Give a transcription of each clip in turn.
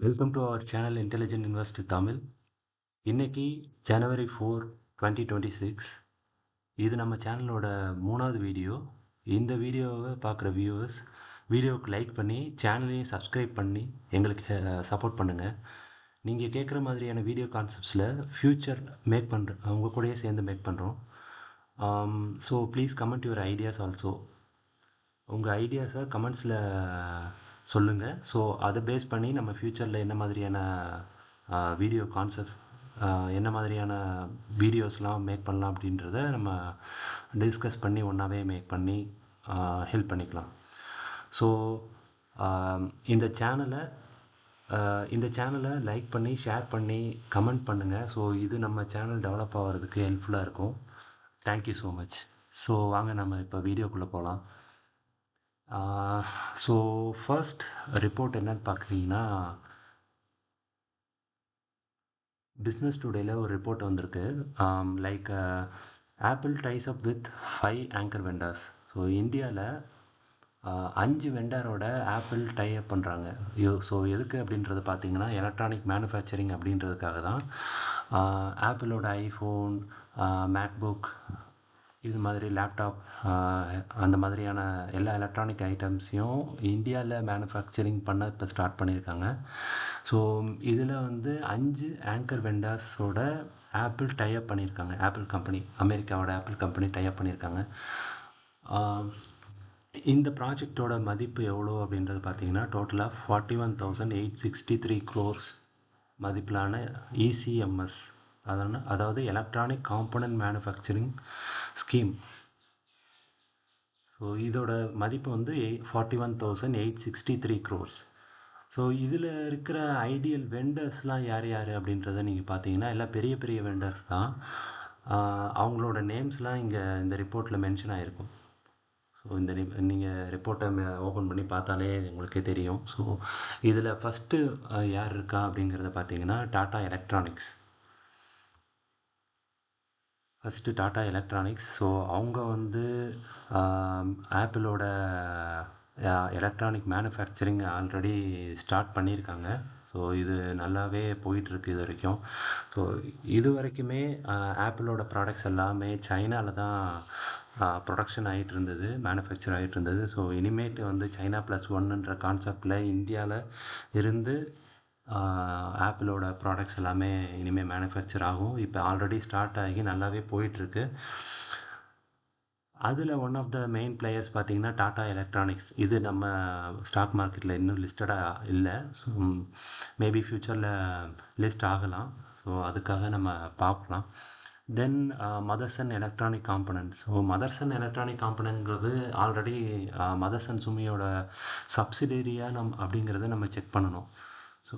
Welcome to our channel intelligent invest Tamil. இன்னைக்கு ஜனவரி 4 2026. இது நம்ம சேனலோட 3வது வீடியோ. இந்த வீடியோவை பார்க்குற வியூவர்ஸ் வீடியோவுக்கு லைக் பண்ணி சேனலையும் சப்ஸ்கிரைப் பண்ணி எங்களுக்கு சப்போர்ட் பண்ணுங்கள். நீங்கள் கேட்குற மாதிரியான வீடியோ கான்செப்ட்ஸில் ஃப்யூச்சர் மேக் பண்ணுற உங்கள் கூடயே சேர்ந்து மேக் பண்ணுறோம். So please comment your ideas also. உங்கள் ஐடியாஸை கமெண்ட்ஸில் சொல்லுங்கள். ஸோ அதை பேஸ் பண்ணி நம்ம ஃப்யூச்சரில் என்ன மாதிரியான வீடியோ கான்செப்ட் என்ன மாதிரியான வீடியோஸ்லாம் மேக் பண்ணலாம் அப்படின்றத நம்ம டிஸ்கஸ் பண்ணி ஒன்றாவே மேக் பண்ணி ஹெல்ப் பண்ணிக்கலாம். ஸோ இந்த சேனலை லைக் பண்ணி ஷேர் பண்ணி கமெண்ட் பண்ணுங்கள். ஸோ இது நம்ம சேனல் டெவலப் ஆகிறதுக்கு ஹெல்ப்ஃபுல்லாக இருக்கும். Thank you so much. ஸோ வாங்க நம்ம இப்போ வீடியோக்குள்ளே போகலாம். ஸோ ஃபர்ஸ்ட் ரிப்போர்ட் என்னன்னு பார்க்குறீங்கன்னா, பிஸ்னஸ் டுடேயில் ஒரு ரிப்போர்ட் வந்திருக்கு. Like Apple ties up with 5 anchor vendors. So இந்தியாவில் 5 வெண்டரோட ஆப்பிள் டை அப் பண்ணுறாங்க. ஸோ எதுக்கு அப்படின்றது பார்த்தீங்கன்னா, எலக்ட்ரானிக் மேனுஃபேக்சரிங் அப்படின்றதுக்காக தான். ஆப்பிளோட ஐஃபோன், மேக்புக், இது மாதிரி லேப்டாப், அந்த மாதிரியான எல்லா எலக்ட்ரானிக் ஐட்டம்ஸையும் இந்தியாவில் மேனுஃபேக்சரிங் பண்ண இப்போ ஸ்டார்ட் பண்ணியிருக்காங்க. ஸோ இதில் வந்து 5 ஆங்கர் வெண்டார்ஸோட ஆப்பிள் டைப் பண்ணியிருக்காங்க. ஆப்பிள் கம்பெனி, அமெரிக்காவோட ஆப்பிள் கம்பெனி டைப் பண்ணியிருக்காங்க. இந்த ப்ராஜெக்டோட மதிப்பு எவ்வளோ அப்படின்றது பார்த்தீங்கன்னா, டோட்டலாக 41,863 crores மதிப்பிலான இசிஎம்எஸ், அதாவது electronic component manufacturing scheme. So இதோட மதிப்பு வந்து 41,863 crores. ஸோ இதில் இருக்கிற ஐடியல் வெண்டர்ஸ்லாம் யார் யார் அப்படின்றத நீங்கள் பார்த்தீங்கன்னா, எல்லாம் பெரிய பெரிய வெண்டர்ஸ் தான். அவங்களோட நேம்ஸ்லாம் இங்கே இந்த ரிப்போர்ட்டில் மென்ஷன் ஆகிருக்கும். ஸோ இந்த நீங்கள் ரிப்போர்ட்டை ஓப்பன் பண்ணி பார்த்தாலே உங்களுக்கே தெரியும். ஸோ இதில் ஃபஸ்ட்டு யார் இருக்கா அப்படிங்கிறத பார்த்தீங்கன்னா, Tata electronics. First Tata electronics. So அவங்க வந்து ஆப்பிளோட எலக்ட்ரானிக் மேனுஃபேக்சரிங் ஆல்ரெடி ஸ்டார்ட் பண்ணியிருக்காங்க. ஸோ இது நல்லாவே போயிட்டுருக்கு இது வரைக்கும். ஸோ இது வரைக்குமே ஆப்பிளோட ப்ராடக்ட்ஸ் எல்லாமே சைனாவில் தான் ப்ரொடக்ஷன் ஆகிட்டு இருந்தது, மேனுஃபேக்சர் ஆகிட்டு இருந்தது. ஸோ இனிமேட்டு வந்து சைனா +1ன்ற கான்செப்டில் இந்தியாவில் இருந்து ஆப்பிளோட ப்ராடக்ட்ஸ் எல்லாமே இனிமேல் மேனுஃபேக்சர் ஆகும். இப்போ ஆல்ரெடி ஸ்டார்ட் ஆகி நல்லாவே போயிட்டுருக்கு. அதில் one of the main players பார்த்தீங்கன்னா டாடா எலக்ட்ரானிக்ஸ். இது நம்ம ஸ்டாக் மார்க்கெட்டில் இன்னும் லிஸ்டடாக இல்லை. ஸோ மேபி ஃப்யூச்சரில் லிஸ்ட் ஆகலாம். ஸோ அதுக்காக நம்ம பார்க்கலாம். Then Motherson electronic components. So Motherson electronic காம்பனன்ட்ங்கிறது ஆல்ரெடி மதர்சன் சுமியோட சப்சிடரியாக அப்படிங்கிறத நம்ம செக் பண்ணணும். ஸோ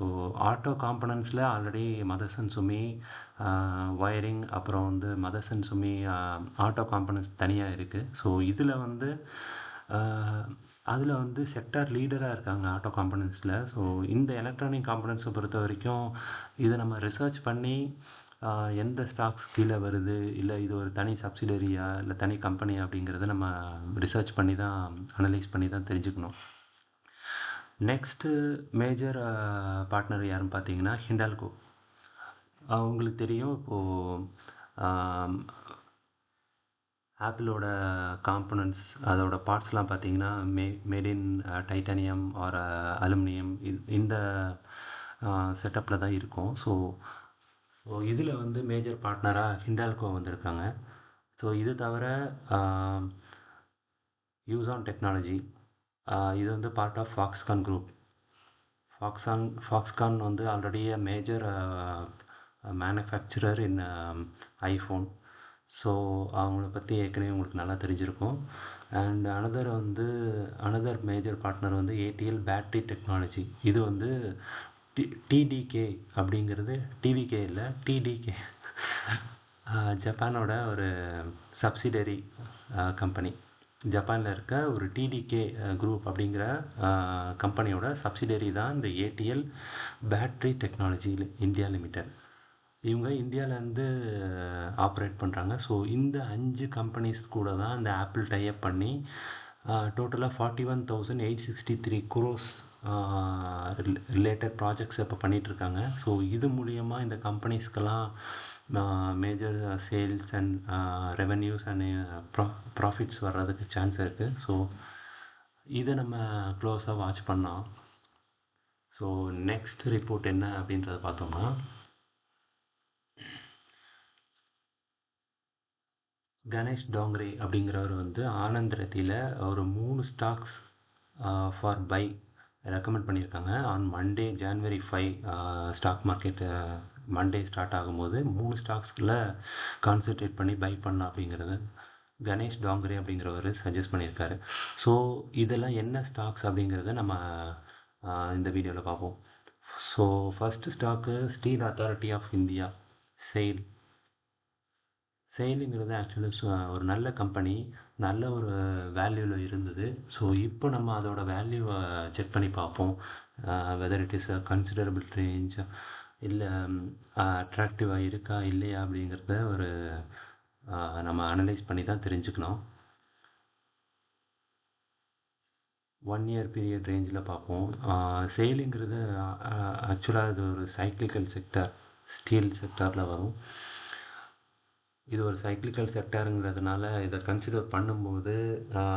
ஆட்டோ காம்பனன்ட்ஸில் ஆல்ரெடி மதர்சன் சுமி ஒயரிங், அப்புறம் வந்து மதர்சன் சுமி ஆட்டோ காம்பனன்ட்ஸ் தனியாக இருக்குது. ஸோ இதில் வந்து அதில் வந்து செக்டார் லீடராக இருக்காங்க ஆட்டோ காம்பனன்ட்ஸில். ஸோ இந்த எலக்ட்ரானிக் காம்பனன்ட்ஸை பொறுத்த வரைக்கும் இதை நம்ம ரிசர்ச் பண்ணி எந்த ஸ்டாக்ஸ் கீழே வருது, இல்லை இது ஒரு தனி சப்சிடரியா இல்லை தனி கம்பெனி அப்படிங்கிறத நம்ம ரிசர்ச் பண்ணி தான், அனலைஸ் பண்ணி தான் தெரிஞ்சுக்கணும். நெக்ஸ்ட்டு மேஜர் பார்ட்னர் யாருன்னு பார்த்தீங்கன்னா ஹிண்டால்கோ. உங்களுக்கு தெரியும், இப்போது ஆப்பிளோட காம்பனன்ட்ஸ் அதோட பார்ட்ஸ்லாம் பார்த்தீங்கன்னா made in titanium or aluminium, இந்த செட்டப்பில் தான் இருக்கும். ஸோ இதில் வந்து மேஜர் பார்ட்னராக ஹிண்டால்கோ வந்திருக்காங்க. ஸோ இது தவிர யூசான் டெக்னாலஜி, இது வந்து part of Foxconn group. Foxconn வந்து already major manufacturer in iPhone. So அவங்கள பற்றி ஏற்கனவே உங்களுக்கு நல்லா தெரிஞ்சிருக்கும். அண்ட் அனதர் மேஜர் பார்ட்னர் வந்து ஏடிஎல் பேட்ரி டெக்னாலஜி. இது வந்து டிடிகே அப்படிங்கிறது டிவிகே இல்லை, டிடிகே ஜப்பானோட ஒரு சப்சிடரி கம்பெனி. ஜப்பானில் இருக்க ஒரு டிடிகே குரூப் அப்படிங்கிற கம்பெனியோட சப்சிடரி தான் இந்த ADL battery technology India limited. இவங்க இந்தியாவிலேருந்து ஆப்ரேட் பண்ணுறாங்க. ஸோ இந்த 5 கம்பெனிஸ் கூட தான் இந்த ஆப்பிள் டைப் பண்ணி டோட்டலாக 41,863 crores ரிலேட்டட் ப்ராஜெக்ட்ஸ் இப்போ பண்ணிகிட்ருக்காங்க. ஸோ இது மூலியமாக இந்த கம்பெனிஸ்க்கெல்லாம் major sales and revenues and profits வர்றதுக்கு சான்ஸ் இருக்குது. ஸோ இதை நம்ம க்ளோஸாக வாட்ச் பண்ணோம். ஸோ நெக்ஸ்ட் ரிப்போர்ட் என்ன அப்படின்றத பார்த்தோம்னா, கணேஷ் டாங்ரே அப்படிங்கிறவர் வந்து ஆனந்த் ரத்தியில் ஒரு 3 ஸ்டாக்ஸ் ஃபார் பை ரெக்கமெண்ட் பண்ணியிருக்காங்க. On Monday January 5 stock market Monday start ஆகும்போது 3 ஸ்டாக்ஸ்குள்ள கான்சன்ட்ரேட் பண்ணி பை பண்ணலாம் அப்படிங்கிறது கணேஷ் டாங்ரே அப்படிங்கிறவர் சஜஸ்ட் பண்ணியிருக்காரு. ஸோ இதெல்லாம் என்ன ஸ்டாக்ஸ் அப்படிங்கிறத நம்ம இந்த வீடியோவில் பார்ப்போம். So first stock steel authority of India, SAIL. செயிலுங்கிறது ஆக்சுவலி ஒரு நல்ல கம்பெனி, நல்ல ஒரு வேல்யூவில் இருந்தது. ஸோ இப்போ நம்ம அதோட வேல்யூவை செக் பண்ணி பார்ப்போம். Whether it is a considerable range, இல்லை அட்ராக்டிவாக இருக்கா இல்லையா அப்படிங்கிறத ஒரு நம்ம அனலைஸ் பண்ணி தான் தெரிஞ்சுக்கணும். 1 இயர் பீரியட் ரேஞ்சில் பார்ப்போம். செயிலுங்கிறது ஆக்சுவலாக இது ஒரு சைக்ளிக்கல் செக்டார், ஸ்டீல் செக்டாரில் வரும். இது ஒரு சைக்ளிக்கல் செக்டாருங்கிறதுனால இதை கன்சிடர் பண்ணும்போது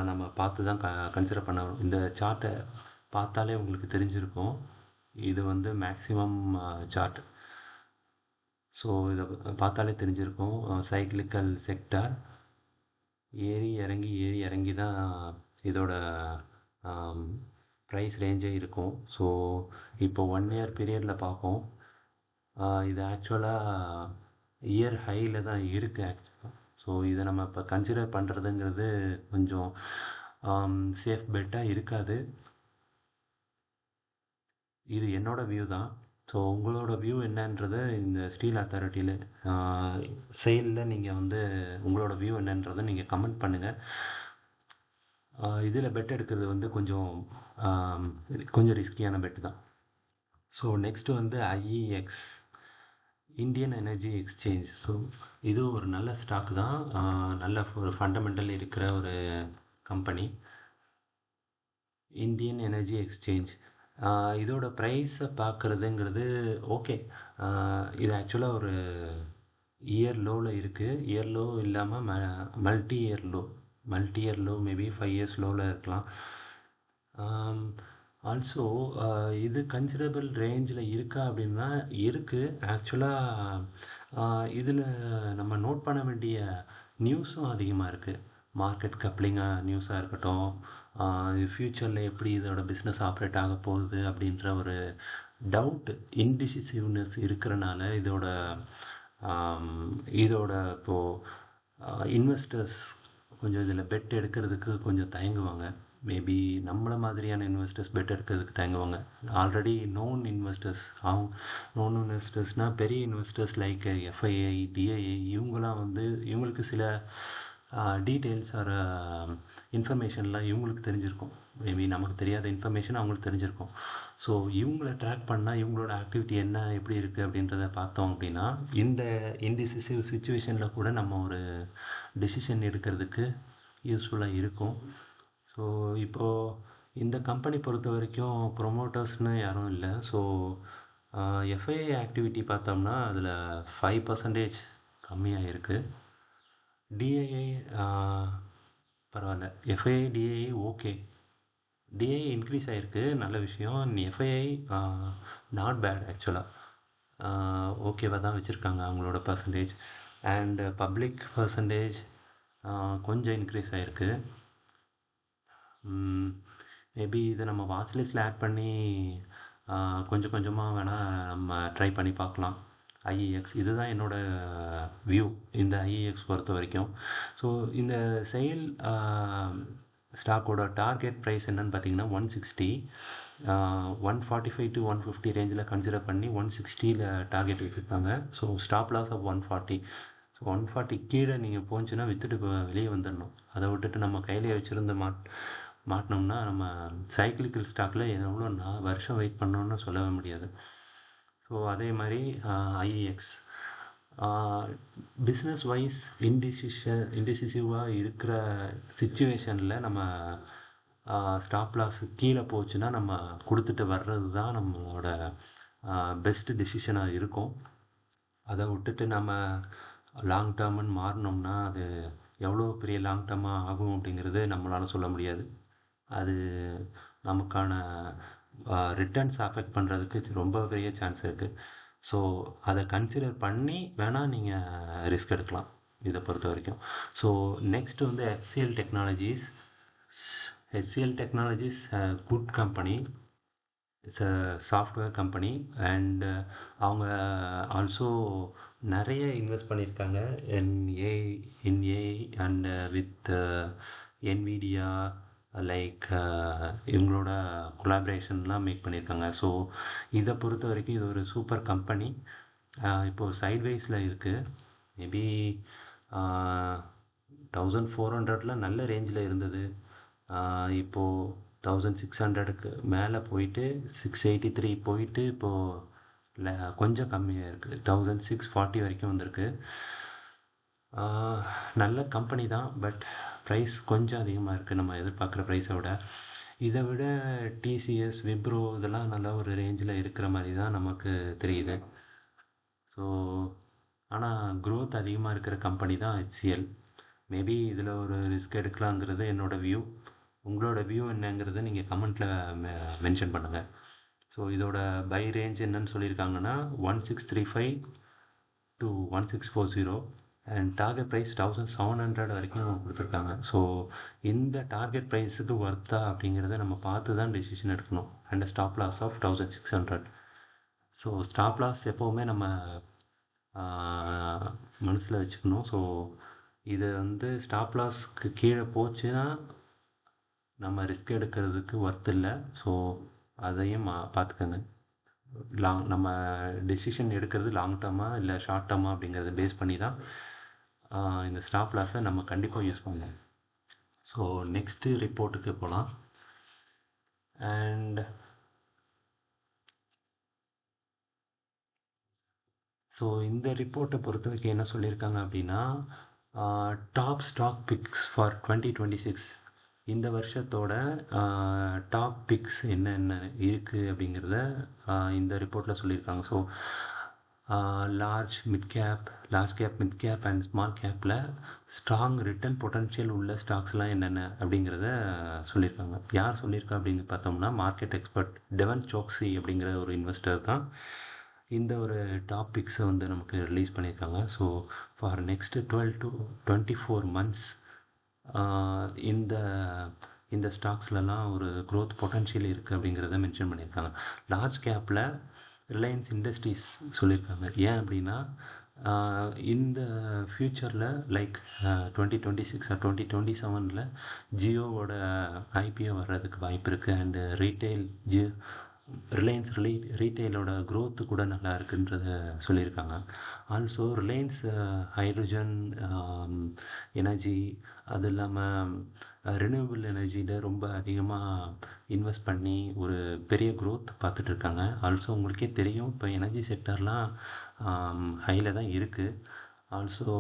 நம்ம பார்த்து தான் கன்சிடர் பண்ணணும். இந்த சார்ட்டை பார்த்தாலே உங்களுக்கு தெரிஞ்சிருக்கும், இது வந்து மேக்ஸிமம் சார்ட். ஸோ இதை பார்த்தாலே தெரிஞ்சிருக்கும், சைக்ளிக்கல் செக்டார் ஏறி இறங்கி தான் இதோட ப்ரைஸ் ரேஞ்சே இருக்கும். ஸோ இப்போ 1 இயர் பீரியடில் பார்ப்போம். இது ஆக்சுவலாக இயர் ஹையில் தான் இருக்குது ஆக்சுவலாக. ஸோ இதை நம்ம இப்போ கன்சிடர் பண்ணுறதுங்கிறது கொஞ்சம் சேஃப் பெட்டாக இருக்காது. இது என்னோடய வியூ தான். ஸோ உங்களோட வியூ என்னன்றதை இந்த ஸ்டீல் அத்தாரிட்டியில் செயிலில் நீங்கள் வந்து உங்களோட வியூ என்னன்றதை நீங்கள் கமெண்ட் பண்ணுங்கள். இதில் பெட் எடுக்கிறது வந்து கொஞ்சம் ரிஸ்கியான பெட்டு தான். ஸோ நெக்ஸ்ட்டு வந்து IEX, Indian energy exchange. So இது ஒரு நல்ல ஸ்டாக் தான், நல்ல ஒரு ஃபண்டமெண்டல் இருக்கிற ஒரு கம்பெனி, இந்தியன் எனர்ஜி எக்ஸ்சேஞ்ச். இதோட ப்ரைஸை பார்க்குறதுங்கிறது ஓகே. இது ஆக்சுவலாக ஒரு இயர் லோவில் இருக்குது. இயர் லோ இல்லாமல் multi year low maybe 5 years லோவில் இருக்கலாம். ஆல்சோ இது கன்சிடரபிள் ரேஞ்சில் இருக்கா அப்படின்னா இருக்குது. ஆக்சுவலாக இதில் நம்ம நோட் பண்ண வேண்டிய நியூஸும் அதிகமாக இருக்குது. மார்க்கெட் கப்ளிங்காக நியூஸாக இருக்கட்டும், ஃப்யூச்சரில் எப்படி இதோட பிஸ்னஸ் ஆப்ரேட் ஆக போகுது அப்படின்ற ஒரு டவுட், இன்டிசிசிவ்னஸ் இருக்கிறனால இதோட இப்போது இன்வெஸ்டர்ஸ் கொஞ்சம் இதில் பெட் எடுக்கிறதுக்கு கொஞ்சம் தயங்குவாங்க. மேபி நம்மளை மாதிரியான இன்வெஸ்டர்ஸ் பெட் எடுக்கிறதுக்கு தயங்குவாங்க. ஆல்ரெடி நோன் இன்வெஸ்டர்ஸ்னால் பெரிய இன்வெஸ்டர்ஸ் லைக் எஃப்ஐஐ, டிஐஐ, இவங்களாம் வந்து இவங்களுக்கு சில டீட்டெயில்ஸ் ஆர் இன்ஃபர்மேஷன்லாம் இவங்களுக்கு தெரிஞ்சிருக்கும். மேபி நமக்கு தெரியாத இன்ஃபர்மேஷன் அவங்களுக்கு தெரிஞ்சிருக்கும். ஸோ இவங்கள ட்ராக் பண்ணால் இவங்களோட ஆக்டிவிட்டி என்ன எப்படி இருக்குது அப்படின்றத பார்த்தோம் அப்படின்னா, இந்த இன்டிசிசிவ் சுச்சுவேஷனில் கூட நம்ம ஒரு டெசிஷன் எடுக்கிறதுக்கு யூஸ்ஃபுல்லாக இருக்கும். ஸோ இப்போது இந்த கம்பெனி பொறுத்த வரைக்கும் ப்ரொமோட்டர்ஸ்னு யாரும் இல்லை. ஸோ எஃப்ஐஐ ஆக்டிவிட்டி பார்த்தோம்னா அதில் 5% கம்மியாக இருக்குது. டிஐஐ பரவாயில்ல, FII DII okay. DII increase ஆகிருக்கு, நல்ல விஷயம். எஃப்ஐஐ நாட் பேட் ஆக்சுவலாக, ஓகேவாக தான் வச்சுருக்காங்க அவங்களோட பர்சன்டேஜ். அண்ட் பப்ளிக் பர்சன்டேஜ் கொஞ்சம் இன்க்ரீஸ் ஆகிருக்கு. மேபி இதை நம்ம வாட்ச் லிஸ்ட்டில் ஆட் பண்ணி கொஞ்சம் கொஞ்சமாக வேணால் நம்ம ட்ரை பண்ணி பார்க்கலாம். ஐஇஎக்ஸ் இதுதான் என்னோடய வியூ இந்த ஐஇஎக்ஸ் பொறுத்த வரைக்கும். ஸோ இந்த செயில் ஸ்டாக்கோட டார்கெட் ப்ரைஸ் என்னன்னு பார்த்தீங்கன்னா 160, 145 to 150 ரேஞ்சில் கன்சிடர் பண்ணி 160ல் டார்கெட் வச்சுருக்காங்க. So stop loss of 140. So 140 கீழே நீங்கள் போச்சுன்னா விற்றுட்டு வெளியே வந்துடணும். அதை விட்டுட்டு நம்ம கையிலே வச்சுருந்து மாட்டினோம்னா நம்ம சைக்கிளிக்கல் ஸ்டாக்கில் எவ்வளோ வருஷம் வெயிட் பண்ணோன்னு சொல்லவே முடியாது. ஸோ அதே மாதிரி ஐஇஎக்ஸ் பிஸ்னஸ் வைஸ் இன்டிசிசிவாக இருக்கிற சுச்சுவேஷனில் நம்ம ஸ்டாப் லாஸ் கீழே போச்சுன்னா நம்ம கொடுத்துட்டு வர்றது தான் நம்மளோட பெஸ்ட் டெசிஷனாக இருக்கும். அதை விட்டுட்டு நம்ம லாங் டேர்முன்னு மாறினோம்னா அது எவ்வளோ பெரிய லாங் டேர்மாக ஆகும் அப்படிங்கிறது நம்மளால் சொல்ல முடியாது. அது நமக்கான ரிட்டர்ன்ஸ் அஃபெக்ட் பண்ணுறதுக்கு ரொம்ப பெரிய சான்ஸ் இருக்குது. ஸோ அதை கன்சிடர் பண்ணி வேணால் நீங்கள் ரிஸ்க் எடுக்கலாம் இதை பொறுத்த வரைக்கும். ஸோ நெக்ஸ்ட் வந்து HCL technologies. HCL technologies good company. It's a software company and அவங்க ஆல்சோ நிறைய இன்வெஸ்ட் பண்ணியிருக்காங்க in AI and with NVIDIA like இவங்களோட கொலாபரேஷன்லாம் மேக் பண்ணியிருக்காங்க. ஸோ இதை பொறுத்த வரைக்கும் இது ஒரு சூப்பர் கம்பெனி. இப்போது சைட்வைஸில் இருக்குது. மேபி 1400 நல்ல ரேஞ்சில் இருந்தது. இப்போது 1600க்கு மேலே போயிட்டு 683 போயிட்டு இப்போது கொஞ்சம் கம்மியாக இருக்குது. 1640 வரைக்கும் வந்திருக்கு. நல்ல கம்பெனி தான், பட் ப்ரைஸ் கொஞ்சம் அதிகமாக இருக்குது நம்ம எதிர்பார்க்குற ப்ரைஸை விட. இதை விட டிசிஎஸ், விப்ரோ இதெல்லாம் நல்ல ஒரு ரேஞ்சில் இருக்கிற மாதிரி தான் நமக்கு தெரியுது. ஸோ ஆனால் க்ரோத் அதிகமாக இருக்கிற கம்பெனி தான் HCL. மேபி இதில் ஒரு ரிஸ்க் எடுக்கலாங்கிறது என்னோடய வியூ. உங்களோட வியூ என்னங்கிறத நீங்கள் கமெண்ட்டில் மென்ஷன் பண்ணுங்கள். ஸோ இதோட பை ரேஞ்ச் என்னன்னு சொல்லியிருக்காங்கன்னா 1635 to 1640 அண்ட் டார்கெட் ப்ரைஸ் 1700 வரைக்கும் கொடுத்துருக்காங்க. ஸோ இந்த டார்கெட் ப்ரைஸுக்கு ஒர்த்தா அப்படிங்கிறத நம்ம பார்த்து தான் டெசிஷன் எடுக்கணும். And stop loss of 1600. So stop loss எப்போவுமே நம்ம மனசில் வச்சுக்கணும். ஸோ இது வந்து ஸ்டாப் லாஸ்க்கு கீழே போச்சுன்னா நம்ம ரிஸ்க் எடுக்கிறதுக்கு ஒர்த் இல்லை. ஸோ அதையும் பார்த்துக்கங்க. நம்ம டெசிஷன் எடுக்கிறது லாங் டேர்மாக இல்லை ஷார்ட் டேர்மாக அப்படிங்கிறத பேஸ் பண்ணி தான் இந்த ஸ்டாப் லாஸை நம்ம கண்டிப்பாக யூஸ் பண்ணணும். ஸோ நெக்ஸ்ட்டு ரிப்போர்ட்டுக்கு போகலாம். அண்ட் ஸோ இந்த ரிப்போர்ட்டை பொறுத்த வரைக்கும் என்ன சொல்லியிருக்காங்க அப்படின்னா, டாப் ஸ்டாக் பிக்ஸ் ஃபார் 2026 இந்த வருஷத்தோட டாப் பிக்ஸ் என்னென்ன இருக்குது அப்படிங்கிறத இந்த ரிப்போர்ட்டில் சொல்லியிருக்காங்க. So large cap mid cap and small கேப்பில் ஸ்ட்ராங் ரிட்டர்ன் பொட்டன்ஷியல் உள்ள ஸ்டாக்ஸ்லாம் என்னென்ன அப்படிங்கிறத சொல்லியிருக்காங்க. யார் சொல்லியிருக்கா அப்படின்னு பார்த்தோம்னா, மார்க்கெட் எக்ஸ்பர்ட் டெவன் சோக்ஸி அப்படிங்கிற ஒரு இன்வெஸ்டர் தான் இந்த ஒரு டாபிக்ஸை வந்து நமக்கு ரிலீஸ் பண்ணியிருக்காங்க. So for next 12 to 24 months இந்த இந்த ஸ்டாக்ஸ்லலாம் ஒரு க்ரோத் பொட்டன்ஷியல் இருக்குது அப்படிங்கிறத மென்ஷன் பண்ணியிருக்காங்க. லார்ஜ் கேப்பில் ரிலையன்ஸ் இண்டஸ்ட்ரீஸ் சொல்லியிருக்காங்க. ஏன் அப்படின்னா இந்த ஃப்யூச்சரில் லைக் 2026 or 2027 ஜியோவோட IPO வர்றதுக்கு வாய்ப்பு இருக்குது. அண்டு ரிலையன்ஸ் ரீட்டெயிலோட க்ரோத்து கூட நல்லா இருக்குன்றத சொல்லியிருக்காங்க. ஆல்சோ ரிலையன்ஸ் ஹைட்ரஜன் எனர்ஜி, அது இல்லாமல் ரினியூவபிள் எனர்ஜியில் ரொம்ப அதிகமாக இன்வெஸ்ட் பண்ணி ஒரு பெரிய க்ரோத் பார்த்துட்ருக்காங்க. ஆல்சோ உங்களுக்கே தெரியும், இப்போ எனர்ஜி செக்டர்லாம் ஹையில் தான் இருக்குது. ஆல்சோ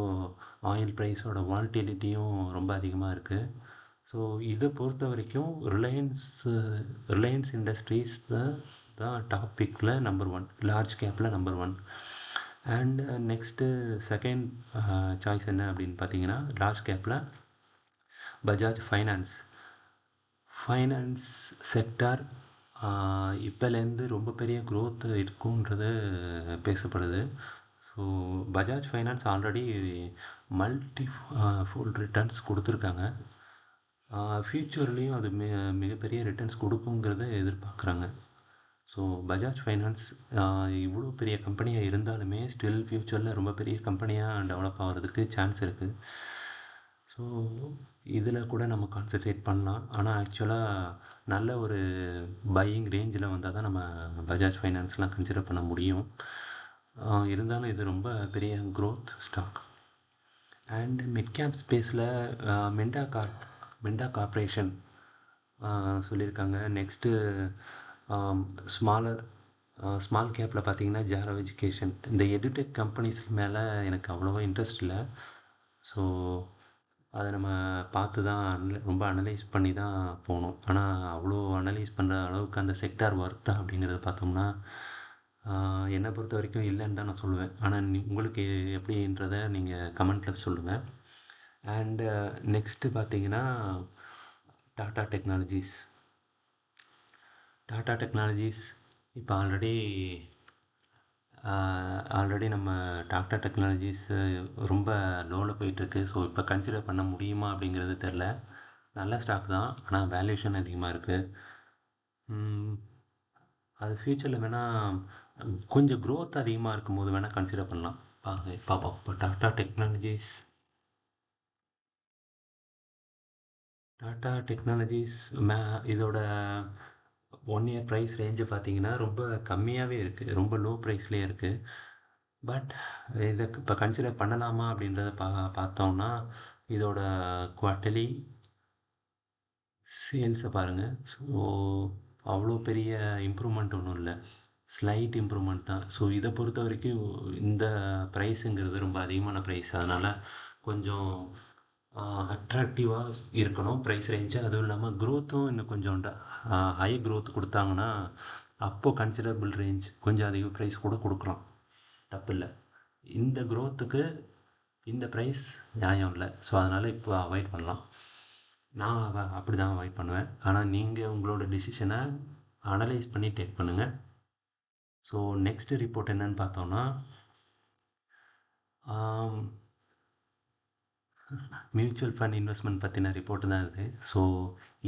ஆயில் ப்ரைஸோட வால்டிலிட்டியும் ரொம்ப அதிகமாக இருக்குது. ஸோ இதை பொறுத்த வரைக்கும் ரிலையன்ஸ் இண்டஸ்ட்ரீஸ் தான் டாப்பிக்கில் நம்பர் 1, லார்ஜ் கேப்பில் number 1. And next second choice என்ன அப்படின்னு பார்த்தீங்கன்னா, லார்ஜ் கேப்பில் பஜாஜ் ஃபைனான்ஸ் செக்டார் இப்போலேருந்து ரொம்ப பெரிய க்ரோத் இருக்குன்றது பேசப்படுது. So Bajaj finance already multi fold returns கொடுத்துருக்காங்க. ஃப்யூச்சர்லேயும் அது மிகப்பெரிய ரிட்டர்ன்ஸ் கொடுக்குங்கிறத எதிர்பார்க்குறாங்க. ஸோ பஜாஜ் ஃபைனான்ஸ் இவ்வளோ பெரிய கம்பெனியாக இருந்தாலுமே ஸ்டில் ஃப்யூச்சரில் ரொம்ப பெரிய கம்பெனியாக டெவலப் ஆகிறதுக்கு சான்ஸ் இருக்குது. ஸோ இதில் கூட நம்ம கான்சன்ட்ரேட் பண்ணலாம். ஆனால் ஆக்சுவலாக நல்ல ஒரு பையிங் ரேஞ்சில் வந்தால் தான் நம்ம பஜாஜ் ஃபைனான்ஸ்லாம் கன்சிடர் பண்ண முடியும். இருந்தாலும் இது ரொம்ப பெரிய growth stock. And mid cap ஸ்பேஸில் மெண்டா கார்ப்ரேஷன் சொல்லியிருக்காங்க. நெக்ஸ்ட்டு ஸ்மால் கேப்பில் பார்த்தீங்கன்னா ஜாரோ எஜுகேஷன். இந்த எடுடெக் கம்பெனிஸ் மேலே எனக்கு அவ்வளோவா இன்ட்ரெஸ்ட் இல்லை. ஸோ அத நம்ம பார்த்து தான் ரொம்ப அனலைஸ் பண்ணி தான் போணும். ஆனா, அவ்வளோ அனலைஸ் பண்ற அளவுக்கு அந்த செக்டார் வொர்த்தா அப்படிங்கிறத பார்த்தோம்னா, என்ன பொறுத்தவரைக்கும் இல்லன்னு தான் நான் சொல்லுவேன். ஆனா, உங்களுக்கு எப்படின்றத நீங்க கமெண்ட்ல சொல்லுங்க. அண்ட் நெக்ஸ்ட்டு பார்த்தீங்கன்னா, டாடா டெக்னாலஜிஸ். டாடா டெக்னாலஜிஸ் இப்போ ஆல்ரெடி நம்ம டாடா டெக்னாலஜிஸ் ரொம்ப லோவில் போயிட்டுருக்கு. ஸோ இப்போ கன்சிடர் பண்ண முடியுமா அப்படிங்கிறது தெரில. நல்ல ஸ்டாக் தான், ஆனால் வேல்யூஷன் அதிகமாக இருக்குது. அது ஃப்யூச்சரில் வேணால் கொஞ்சம் க்ரோத் அதிகமாக இருக்கும்போது வேணால் கன்சிடர் பண்ணலாம். பார்ப்போம். இப்போ டாடா டெக்னாலஜிஸ் மே இதோட 1 இயர் ப்ரைஸ் ரேஞ்சு பார்த்தீங்கன்னா ரொம்ப கம்மியாகவே இருக்குது, ரொம்ப லோ ப்ரைஸ்லேயே இருக்குது. பட் இதை இப்போ கன்சிடர் பண்ணலாமா அப்படின்றத பார்த்தோம்னா, இதோட குவார்ட்டர்லி சேல்ஸை பாருங்கள். ஸோ அவ்வளோ பெரிய இம்ப்ரூவ்மெண்ட் ஒன்றும் இல்லை, ஸ்லைட் இம்ப்ரூவ்மெண்ட் தான். ஸோ இதை பொறுத்த வரைக்கும் இந்த ப்ரைஸுங்கிறது ரொம்ப அதிகமான ப்ரைஸ். அதனால் கொஞ்சம் அட்ராக்டிவாக இருக்கணும் ப்ரைஸ் ரேஞ்சு. அதுவும் இல்லாமல் க்ரோத்தும் இன்னும் கொஞ்சம் ஹை க்ரோத் கொடுத்தாங்கன்னா அப்போது கன்சிடரபிள் ரேஞ்ச் கொஞ்சம் அதிக ப்ரைஸ் கூட கொடுக்கலாம், தப்பில்லை. இந்த க்ரோத்துக்கு இந்த ப்ரைஸ் நியாயம் இல்லை. ஸோ அதனால் இப்போ அவாய்ட் பண்ணலாம். நான் அப்படி தான் அவாய்ட் பண்ணுவேன். ஆனால் நீங்கள் உங்களோட டிசிஷனை அனலைஸ் பண்ணி டேக் பண்ணுங்கள். ஸோ நெக்ஸ்ட்டு ரிப்போர்ட் என்னன்னு பார்த்தோன்னா, மியூச்சுவல் ஃபண்ட் இன்வெஸ்ட்மெண்ட் பற்றின ரிப்போர்ட்டு தான் இது. ஸோ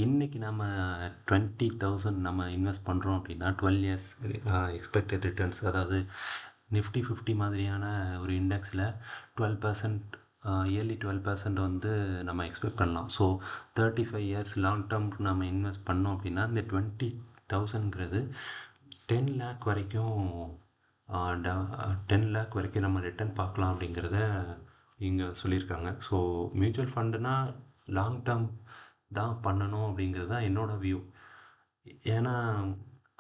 இன்றைக்கி நம்ம 20,000 நம்ம இன்வெஸ்ட் பண்ணுறோம் அப்படின்னா 12 இயர்ஸ் எக்ஸ்பெக்டட் ரிட்டர்ன்ஸ், அதாவது நிஃப்டி 50 மாதிரியான ஒரு இண்டெக்ஸில் 12% இயர்லி 12% வந்து நம்ம எக்ஸ்பெக்ட் பண்ணலாம். ஸோ 35 இயர்ஸ் லாங் டேர்ம் நம்ம இன்வெஸ்ட் பண்ணோம் அப்படின்னா இந்த 20,000ங்கிறது 10 லேக் வரைக்கும் 10 லேக் வரைக்கும் நம்ம ரிட்டர்ன் பார்க்கலாம் அப்படிங்கிறத இங்கே சொல்லியிருக்காங்க. ஸோ மியூச்சுவல் ஃபண்டுனா லாங் டேர்ம் தான் பண்ணணும் அப்படிங்கிறது தான் என்னோடய வியூ. ஏன்னா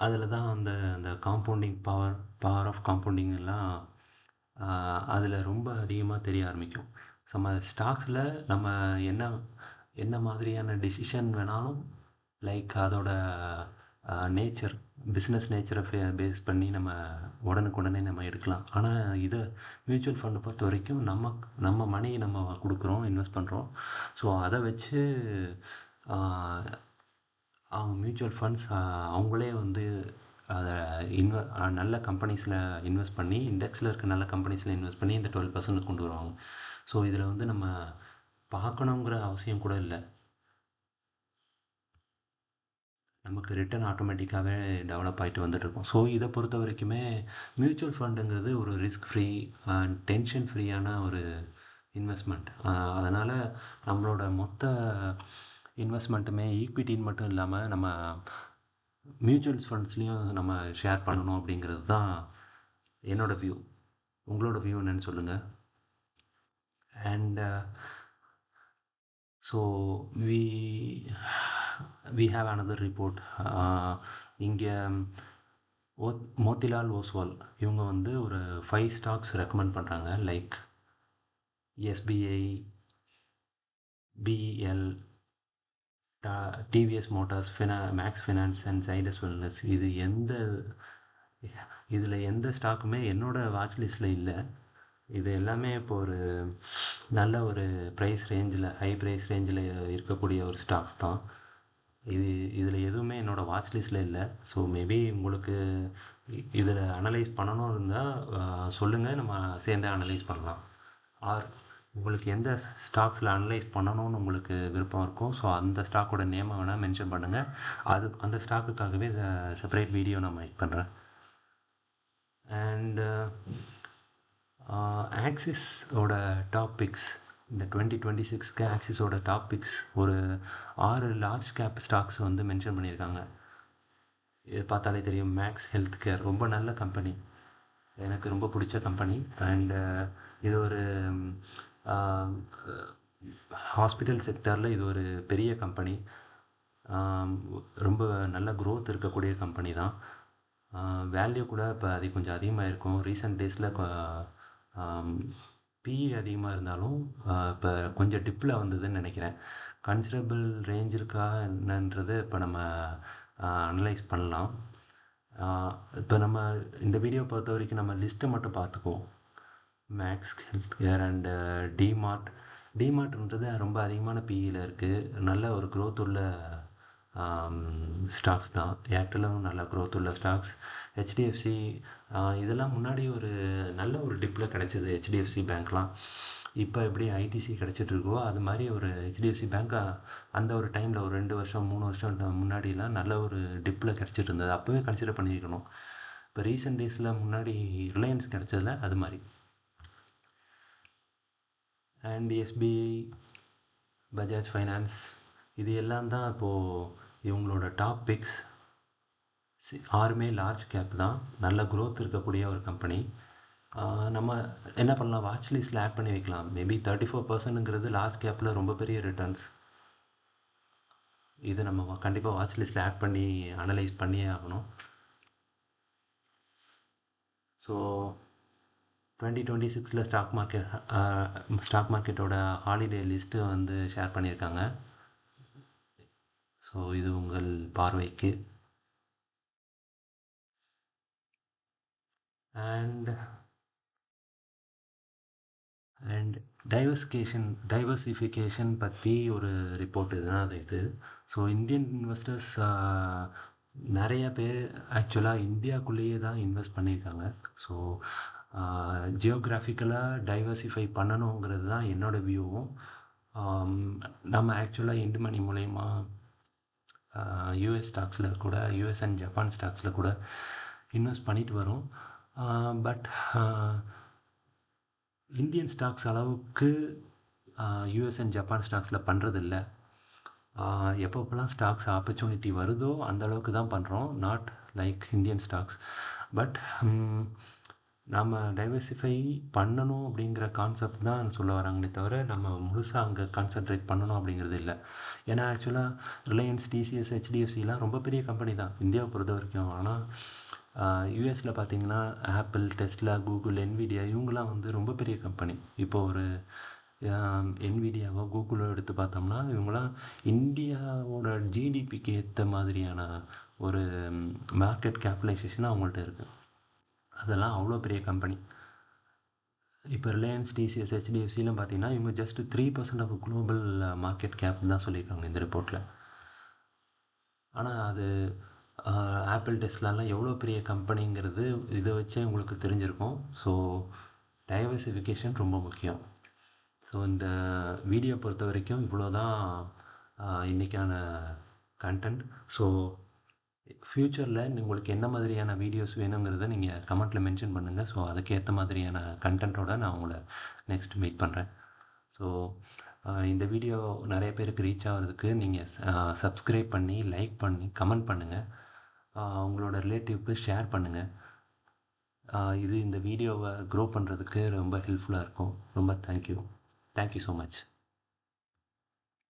அதில் தான் அந்த அந்த காம்பவுண்டிங் பவர் ஆஃப் காம்பவுண்டிங் எல்லாம் அதில் ரொம்ப அதிகமாக தெரிய ஆரம்பிக்கும். நம்ம ஸ்டாக்ஸில் நம்ம என்ன என்ன மாதிரியான டிசிஷன் வேணாலும், லைக் அதோட நேச்சர், பிஸ்னஸ் நேச்சரை பேஸ் பண்ணி நம்ம உடனுக்குடனே நம்ம எடுக்கலாம். ஆனால் இதை மியூச்சுவல் ஃபண்டை பொறுத்த வரைக்கும் நம்ம மணி நம்ம கொடுக்குறோம், இன்வெஸ்ட் பண்ணுறோம். ஸோ அதை வச்சு அவங்க மியூச்சுவல் ஃபண்ட்ஸ் அவங்களே வந்து அதை நல்ல கம்பெனிஸில் இன்வெஸ்ட் பண்ணி, இண்டெக்ஸில் இருக்க நல்ல கம்பெனிஸில் இன்வெஸ்ட் பண்ணி இந்த 12% கொண்டு வருவாங்க. ஸோ இதில் வந்து நம்ம பார்க்கணுங்கிற அவசியம் கூட இல்லை. நமக்கு ரிட்டர்ன் ஆட்டோமேட்டிக்காகவே டெவலப் ஆகிட்டு வந்துட்டுருக்கும். ஸோ இதை பொறுத்த வரைக்குமே மியூச்சுவல் ஃபண்டுங்கிறது ஒரு ரிஸ்க் ஃப்ரீ அண்ட் டென்ஷன் ஃப்ரீயான ஒரு இன்வெஸ்ட்மெண்ட். அதனால் நம்மளோட மொத்த இன்வெஸ்ட்மெண்ட்டுமே ஈக்விட்டின்னு மட்டும் இல்லாமல் நம்ம மியூச்சுவல்ஸ் ஃபண்ட்ஸ்லேயும் நம்ம ஷேர் பண்ணணும் அப்படிங்கிறது தான் என்னோடய வியூ. உங்களோட வியூ என்னன்னு சொல்லுங்கள். And so we have another report. இங்கே மோத்திலால் ஓஸ்வால் இவங்க வந்து ஒரு 5 ஸ்டாக்ஸ் ரெக்கமெண்ட் பண்ணுறாங்க. Like SBI, BEL, TVS Motors, Max Finance and Zydus Wellness. இதில் எந்த ஸ்டாக்குமே என்னோடய வாட்ச் லிஸ்ட்டில் இல்லை. இது எல்லாமே இப்போ ஒரு நல்ல ஒரு ப்ரைஸ் ரேஞ்சில், ஹை ப்ரைஸ் ரேஞ்சில் இருக்கக்கூடிய ஒரு ஸ்டாக்ஸ் தான். இதில் எதுவுமே என்னோடய வாட்ச் லிஸ்ட்டில் இல்லை. ஸோ மேபி உங்களுக்கு இதில் அனலைஸ் பண்ணணும் இருந்தால் சொல்லுங்கள், நம்ம சேர்ந்து அனலைஸ் பண்ணலாம். ஆர் உங்களுக்கு எந்த ஸ்டாக்ஸில் அனலைஸ் பண்ணணும்னு உங்களுக்கு விருப்பம் இருக்கும், ஸோ அந்த ஸ்டாக்கோட நேமை வேணால் மென்ஷன் பண்ணுங்கள். அந்த ஸ்டாக்குக்காகவே செப்பரேட் வீடியோ நான் மேக் பண்ணுறேன். அண்டு ஆக்சிஸோட டாபிக்ஸ், இந்த 2026க்கு ஆக்சிஸோட டாபிக்ஸ் ஒரு 6 லார்ஜ் கேப் ஸ்டாக்ஸ் வந்து மென்ஷன் பண்ணியிருக்காங்க. இது பார்த்தாலே தெரியும். மேக்ஸ் ஹெல்த் கேர் ரொம்ப நல்ல கம்பெனி, எனக்கு ரொம்ப பிடிச்ச கம்பெனி. அண்டு இது ஒரு ஹாஸ்பிட்டல் செக்டரில் இது ஒரு பெரிய கம்பெனி. ரொம்ப நல்ல க்ரோத் இருக்கக்கூடிய கம்பெனி தான். வேல்யூ கூட இப்போ அது கொஞ்சம் அதிகமாக இருக்கும். ரீசெண்ட் டேஸில் பிஇ அதிகமாக இருந்தாலும் இப்போ கொஞ்சம் டிப்பில் வந்ததுன்னு நினைக்கிறேன். கன்சிடரபிள் ரேஞ்ச் இருக்கா என்னன்றது இப்போ நம்ம அனலைஸ் பண்ணலாம். இப்போ நம்ம இந்த வீடியோ பொறுத்த வரைக்கும் நம்ம லிஸ்ட்டை மட்டும் பார்த்துக்குவோம். Max health care and DMart. டிமார்ட்ன்றது ரொம்ப அதிகமான பிஇயில் இருக்குது. நல்ல ஒரு growth உள்ள ஸ்டாக்ஸ் தான். ஏர்டெல்லும் நல்ல growth உள்ள ஸ்டாக்ஸ். ஹெச்டிஎஃப்சி இதெல்லாம் முன்னாடி ஒரு நல்ல ஒரு டிப்பில் கிடச்சிது. ஹெச்டிஎஃப்சி பேங்க்லாம் இப்போ எப்படி ஐடிசி கிடச்சிட்ருக்கோ அது மாதிரி ஒரு ஹெச்டிஎஃப்சி பேங்க் அந்த ஒரு டைமில் ஒரு 2 வருஷம் 3 வருஷம் முன்னாடிலாம் நல்ல ஒரு டிப்பில் கிடச்சிட்டு இருந்தது. அப்போவே கன்சிடர் பண்ணியிருக்கணும். இப்போ ரீசெண்ட் டேஸில் முன்னாடி ரிலையன்ஸ் கிடச்சதில்ல அது மாதிரி. அண்ட் எஸ்பிஐ, பஜாஜ் ஃபைனான்ஸ் இது எல்லாம் தான் இப்போது இவங்களோட டாப் பிக்ஸ். ஆறுமே லார்ஜ் கேப் தான், நல்ல growth இருக்கக்கூடிய ஒரு கம்பெனி. நம்ம என்ன பண்ணலாம், வாட்ச் லிஸ்ட்டில் ஆட் பண்ணி வைக்கலாம். மேபி 34%ங்கிறது லார்ஜ் கேப்பில் ரொம்ப பெரிய ரிட்டர்ன்ஸ். இது நம்ம கண்டிப்பாக வாட்ச் லிஸ்ட்டில் ஆட் பண்ணி அனலைஸ் பண்ணியே ஆகணும். ஸோ 2026 ஸ்டாக் மார்க்கெட்டோட ஹாலிடே லிஸ்ட்டு வந்து ஷேர் பண்ணியிருக்காங்க. ஸோ இது உங்கள் பார்வைக்கு. அண்ட் டைவர்சிஃபிகேஷன் பற்றி ஒரு ரிப்போர்ட் இதுதான் அது இது. ஸோ இந்தியன் இன்வெஸ்டர்ஸ் நிறைய பேர் ஆக்சுவலாக இந்தியாவுக்குள்ளேயே தான் இன்வெஸ்ட் பண்ணியிருக்காங்க. ஸோ ஜியோகிராஃபிக்கலாக டைவர்சிஃபை பண்ணணுங்கிறது தான் என்னோடய வியூவும். நம்ம ஆக்சுவலாக இண்டு மணி மூலயமா யூஎஸ் ஸ்டாக்ஸில் கூட, யூஎஸ் அண்ட் ஜப்பான் ஸ்டாக்ஸில் கூட இன்வெஸ்ட் பண்ணிட்டு வரோம். பட் இந்தியன் ஸ்டாக்ஸ் அளவுக்கு யூஎஸ் அண்ட் ஜப்பான் ஸ்டாக்ஸில் பண்ணுறதில்ல. எப்பப்போலாம் ஸ்டாக்ஸ் ஆப்பர்ச்சுனிட்டி வருதோ அந்த அளவுக்கு தான் பண்ணுறோம், not like Indian stocks. But நம்ம டைவர்சிஃபை பண்ணணும் அப்படிங்கிற கான்செப்ட் தான் சொல்ல வராங்களே தவிர நம்ம முழுசாக அங்கே கான்சென்ட்ரேட் பண்ணணும் அப்படிங்கிறது இல்லை. ஏன்னா ஆக்சுவலாக ரிலையன்ஸ், டிசிஎஸ், ஹெச்டிஎஃப்சிலாம் ரொம்ப பெரிய கம்பெனி தான் இந்தியாவை பொறுத்த வரைக்கும். ஆனால் யூஎஸில் பார்த்திங்கன்னா ஆப்பிள், டெஸ்லா, கூகுள், என்விடியா இவங்களாம் வந்து ரொம்ப பெரிய கம்பெனி. இப்போது ஒரு என்விடியாவோ கூகுளோ எடுத்து பார்த்தோம்னா இவங்களாம் இந்தியாவோட ஜிடிபிக்கு ஏற்ற மாதிரியான ஒரு மார்க்கெட் கேபிடலைசேஷன் அவங்கள்ட்ட இருக்குது. அதெல்லாம் அவ்வளோ பெரிய கம்பெனி. இப்போ ரிலையன்ஸ், டிசிஎஸ், ஹெச்டிஎஃப்சிலாம் பார்த்தீங்கன்னா இவங்க just 3% of global market cap தான் சொல்லியிருக்காங்க இந்த ரிப்போர்ட்டில். ஆனால் அது ஆப்பிள், டெஸ்லாலாம் எவ்வளோ பெரிய கம்பெனிங்கிறது இதை வச்சே உங்களுக்கு தெரிஞ்சிருக்கும். ஸோ டைவர்சிஃபிகேஷன் ரொம்ப முக்கியம். ஸோ இந்த வீடியோ பொறுத்த வரைக்கும் இவ்வளோ தான் இன்றைக்கான கண்டென்ட். ஸோ ஃப்யூச்சரில் உங்களுக்கு என்ன மாதிரியான வீடியோஸ் வேணுங்கிறத நீங்கள் கமெண்ட்டில் மென்ஷன் பண்ணுங்கள். ஸோ அதுக்கேற்ற மாதிரியான கண்டென்ட்டோடு நான் உங்களை நெக்ஸ்ட் மீட் பண்ணுறேன். ஸோ இந்த வீடியோ நிறைய பேருக்கு ரீச் ஆகிறதுக்கு நீங்கள் சப்ஸ்கிரைப் பண்ணி, லைக் பண்ணி, கமெண்ட் பண்ணுங்கள். உங்களோட ரிலேட்டிவ்க்கு ஷேர் பண்ணுங்கள். இது இந்த வீடியோவை க்ரோ பண்ணுறதுக்கு ரொம்ப ஹெல்ப்ஃபுல்லாக இருக்கும். ரொம்ப தேங்க்யூ ஸோ மச்.